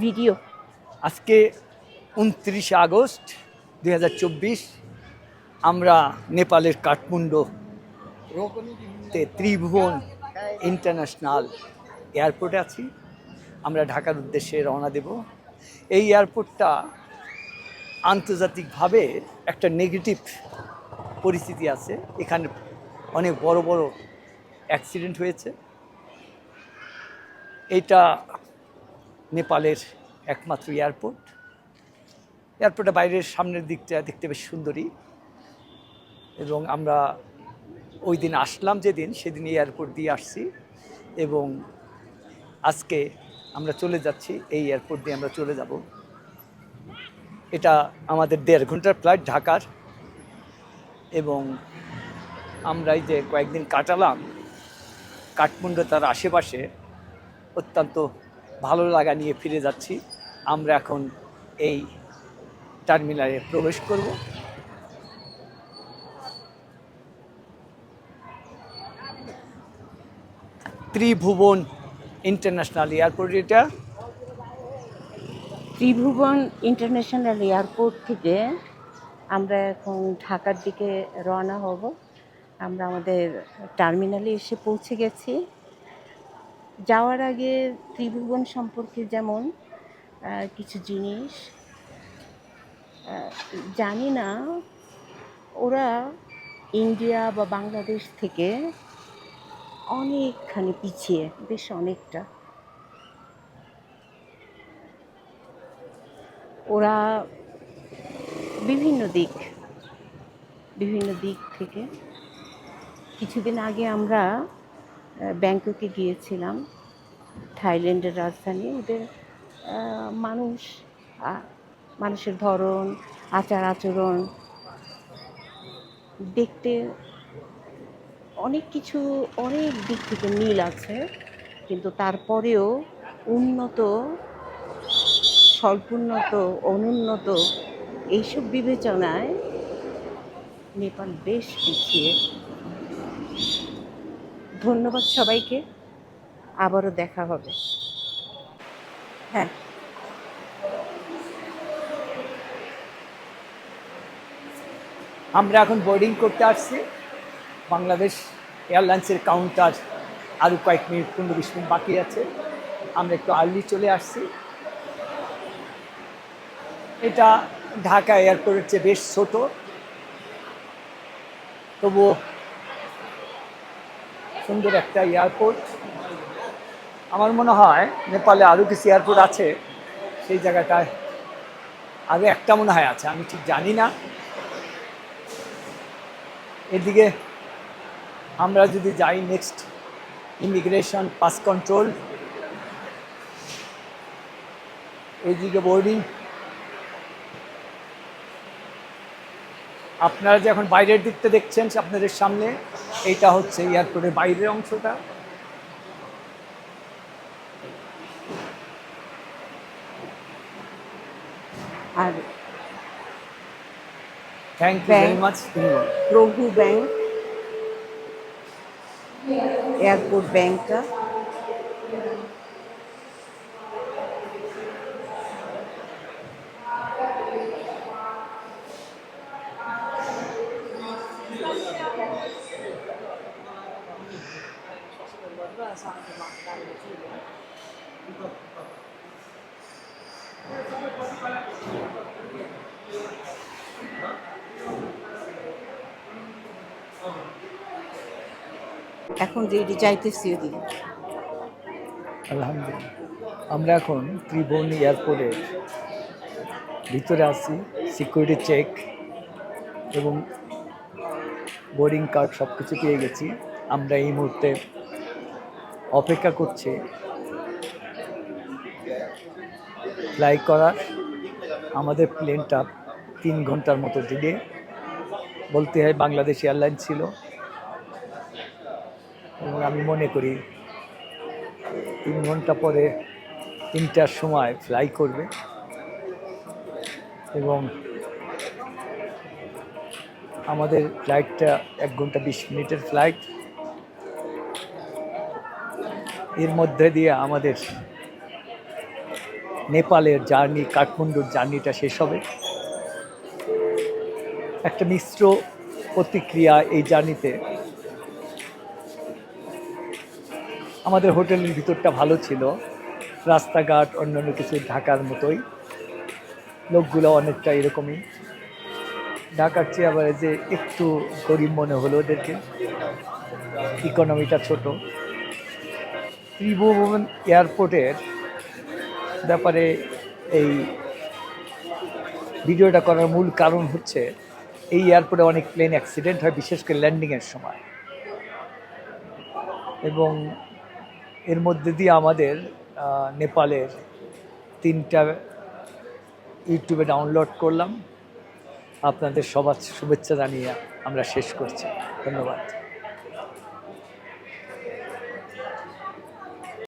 Video. আজকে 29 August 2024 আমরা নেপালের কাঠমান্ডুতে ত্রিভুবন ইন্টারন্যাশনাল এয়ারপোর্টে আছি। আমরা ঢাকার উদ্দেশ্যে রওনা দেব। এই এয়ারপোর্টটা আন্তর্জাতিকভাবে একটা নেগেটিভ পরিস্থিতি আছে। এখানে অনেক বড় বড় অ্যাক্সিডেন্ট হয়েছে। এটা নেপালের একমাত্র এয়ারপোর্ট। এয়ারপোর্টের বাইরের সামনের দিকটা দেখতে বেশ সুন্দরী, এবং আমরা ওই দিন আসলাম যেদিন, সেদিন এয়ারপোর্ট দিয়ে আসছি, এবং আজকে আমরা চলে যাচ্ছি। এই এয়ারপোর্ট দিয়ে আমরা চলে যাব। এটা আমাদের 1.5 ঘন্টার ফ্লাইট ঢাকার, এবং আমরা এই যে কয়েকদিন কাটালাম কাঠমান্ডু তার আশেপাশে, অত্যন্ত ভালো লাগা নিয়ে ফিরে যাচ্ছি। আমরা এখন এই টার্মিনালে প্রবেশ করব। ত্রিভুবন ইন্টারন্যাশনাল এয়ারপোর্ট এটা। ত্রিভুবন ইন্টারন্যাশনাল এয়ারপোর্ট থেকে আমরা এখন ঢাকার দিকে রওনা হব। আমরা আমাদের টার্মিনালে এসে পৌঁছে গেছি। যাওয়ার আগে ত্রিভুবন সম্পর্কে যেমন কিছু জিনিস জানি না, ওরা ইন্ডিয়া বা বাংলাদেশ থেকে অনেকখানি পিছিয়ে, বেশ অনেকটা। ওরা বিভিন্ন দিক থেকে, কিছুদিন আগে আমরা ব্যাংককে গিয়েছিলাম, থাইল্যান্ডের রাজধানী। ওদের মানুষের ধরন, আচার আচরণ দেখতে অনেক দিক থেকে মিল আছে, কিন্তু তারপরেও উন্নত, স্বল্পোন্নত, অনুন্নত এইসব বিবেচনায় নেপাল বেশ পিছিয়ে। ধন্যবাদ সবাইকে, আবারও দেখা হবে। হ্যাঁ, আমরা এখন বোর্ডিং করতে আসছি। বাংলাদেশ এয়ারলাইন্সের কাউন্টার আরও কয়েক মিনিট, 15-20 মিনিট বাকি আছে। আমরা একটু আর্লি চলে আসছি। এটা ঢাকা এয়ারপোর্টের চেয়ে বেশ ছোট, তবুও সুন্দর একটা এয়ারপোর্ট। আমার মনে হয় নেপালে আরও কিছু এয়ারপোর্ট আছে, সেই জায়গাটায় আরও একটা মনে হয় আছে, আমি ঠিক জানি না। এদিকে আমরা যদি যাই, নেক্সট ইমিগ্রেশন, পাস কন্ট্রোল, এইদিকে বোর্ডিং। আপনারা যে এখন বাইরের দিকটা দেখছেন আপনাদের সামনে, এইটা হচ্ছে এয়ারপোর্টের বাইরের অংশটা। আর থ্যাংক ইউ ভেরি মাচ। প্রভু ব্যাংক, এয়ারপোর্ট ব্যাংকটা। এখন যেটি চাইতেছি ওদিকে। আলহামদুলিল্লাহ, আমরা এখন ত্রিভুবন এয়ারপোর্টের ভিতরে আছি। সিকিউরিটি চেক এবং বোর্ডিং কার্ড সব কিছু পেয়ে গেছি। আমরা এই মুহূর্তে অপেক্ষা করছি ফ্লাই করার। আমাদের প্লেনটা 3 ঘন্টার মতো ডিলে, বলতে হয় বাংলাদেশ এয়ারলাইন ছিল, এবং আমি মনে করি 3 ঘন্টা পরে 3টার সময় ফ্লাই করবে, এবং আমাদের ফ্লাইটটা 1 ঘন্টা 20 মিনিটের ফ্লাইট। এর মধ্যে দিয়ে আমাদের নেপালের জার্নি, কাঠমান্ডুর জার্নিটা শেষ হবে। একটা মিশ্র প্রতিক্রিয়া এই জার্নিতে। আমাদের হোটেলের ভিতরটা ভালো ছিল, রাস্তাঘাট অন্যান্য কিছু ঢাকার মতোই, লোকগুলো অনেকটা এরকমই। ঢাকার চেয়ে আবার যে একটু গরিব মনে হলো ওদেরকে, ইকোনমিটা ছোট। ত্রিভুবন এয়ারপোর্টের ব্যাপারে এই ভিডিওটা করার মূল কারণ হচ্ছে এই এয়ারপোর্টে অনেক প্লেন অ্যাক্সিডেন্ট হয়, বিশেষ করে ল্যান্ডিংয়ের সময়। এবং এর মধ্যে দিয়ে আমাদের নেপালের 3টা ইউটিউবে ডাউনলোড করলাম। আপনাদের সবার শুভেচ্ছা জানিয়ে আমরা শেষ করছি। ধন্যবাদ।